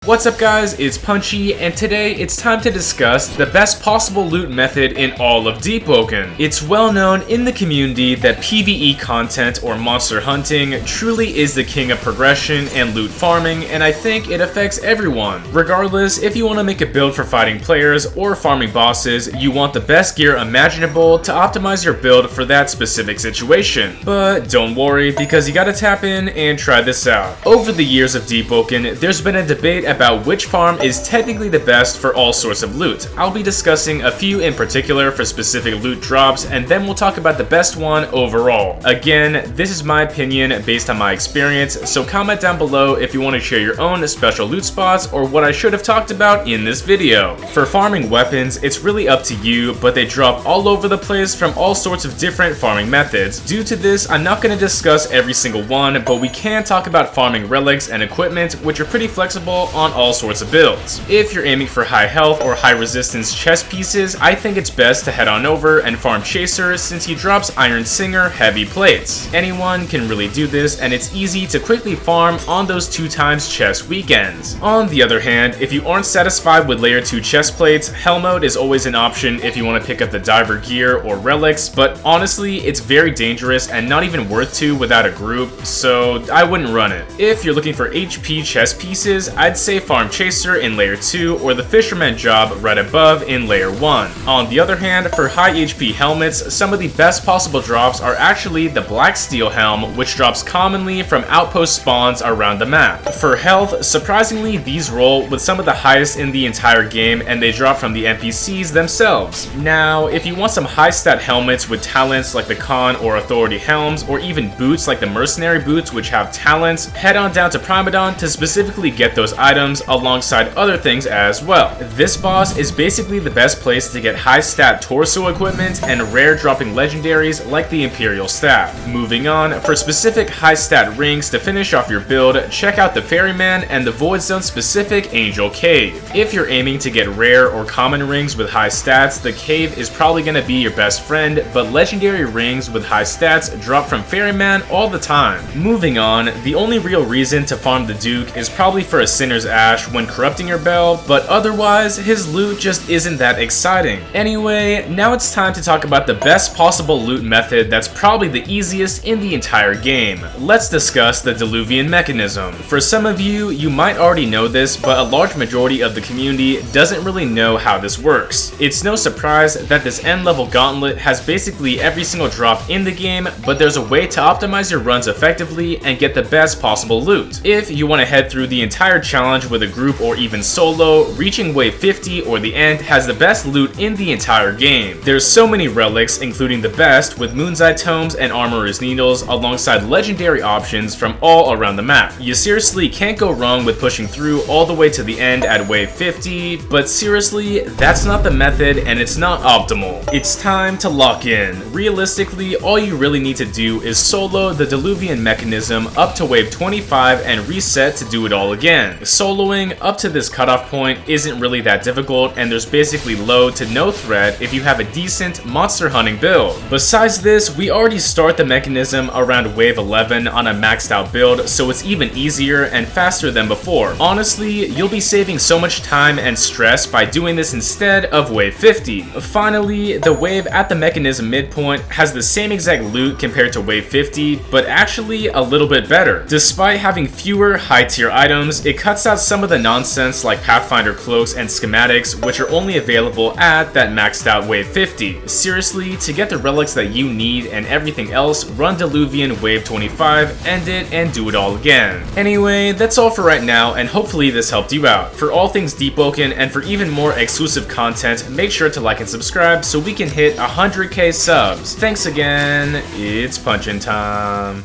What's up guys, it's Punchy, and today it's time to discuss the best possible loot method in all of Deepwoken. It's well known in the community that PVE content or monster hunting truly is the king of progression and loot farming, and I think it affects everyone. Regardless, if you want to make a build for fighting players or farming bosses, you want the best gear imaginable to optimize your build for that specific situation. But don't worry, because you gotta tap in and try this out. Over the years of Deepwoken, there's been a debate about which farm is technically the best for all sorts of loot. I'll be discussing a few in particular for specific loot drops, and then we'll talk about the best one overall. Again, this is my opinion based on my experience, so comment down below if you want to share your own special loot spots or what I should have talked about in this video. For farming weapons, it's really up to you, but they drop all over the place from all sorts of different farming methods. Due to this, I'm not going to discuss every single one, but we can talk about farming relics and equipment, which are pretty flexible on all sorts of builds. If you're aiming for high health or high resistance chest pieces, I think it's best to head on over and farm Chaser since he drops Iron Singer heavy plates. Anyone can really do this, and it's easy to quickly farm on those 2x chest weekends. On the other hand, if you aren't satisfied with layer 2 chest plates, Hell Mode is always an option if you want to pick up the diver gear or relics, but honestly, it's very dangerous and not even worth to without a group, so I wouldn't run it. If you're looking for HP chest pieces, I'd say farm Chaser in layer 2 or the Fisherman job right above in layer 1. On the other hand, for high HP helmets, some of the best possible drops are actually the Black Steel Helm, which drops commonly from outpost spawns around the map. For health, surprisingly, these roll with some of the highest in the entire game, and they drop from the NPCs themselves. Now, if you want some high stat helmets with talents like the Khan or Authority helms, or even boots like the Mercenary boots which have talents, head on down to Primadon to specifically get those items alongside other things as well. This boss is basically the best place to get high stat torso equipment and rare dropping legendaries like the Imperial Staff. Moving on, for specific high stat rings to finish off your build, check out the Ferryman and the Void Zone specific Angel Cave. If you're aiming to get rare or common rings with high stats, the cave is probably going to be your best friend, but legendary rings with high stats drop from Ferryman all the time. Moving on, the only real reason to farm the Duke is probably for a Sinner's Ash when corrupting your bell, but otherwise, his loot just isn't that exciting. Anyway, now it's time to talk about the best possible loot method that's probably the easiest in the entire game. Let's discuss the Diluvian mechanism. For some of you, you might already know this, but a large majority of the community doesn't really know how this works. It's no surprise that this end level gauntlet has basically every single drop in the game, but there's a way to optimize your runs effectively and get the best possible loot. If you want to head through the entire challenge with a group or even solo, reaching wave 50 or the end has the best loot in the entire game. There's so many relics, including the best with Moon's Eye Tomes and Armorer's Needles, alongside legendary options from all around the map. You seriously can't go wrong with pushing through all the way to the end at wave 50, but seriously, that's not the method and it's not optimal. It's time to lock in. Realistically, all you really need to do is solo the Diluvian mechanism up to wave 25 and reset to do it all again. Soloing up to this cutoff point isn't really that difficult, and there's basically low to no threat if you have a decent monster hunting build. Besides this, we already start the mechanism around wave 11 on a maxed out build, so it's even easier and faster than before. Honestly, you'll be saving so much time and stress by doing this instead of wave 50. Finally, the wave at the mechanism midpoint has the same exact loot compared to wave 50, but actually a little bit better. Despite having fewer high tier items, it cuts out some of the nonsense like Pathfinder cloaks and schematics, which are only available at that maxed out wave 50. Seriously, to get the relics that you need and everything else, run Diluvian wave 25, end it, and do it all again. Anyway, that's all for right now, and hopefully this helped you out. For all things Deepwoken and for even more exclusive content, make sure to like and subscribe so we can hit 100k subs. Thanks again, it's punchin' time.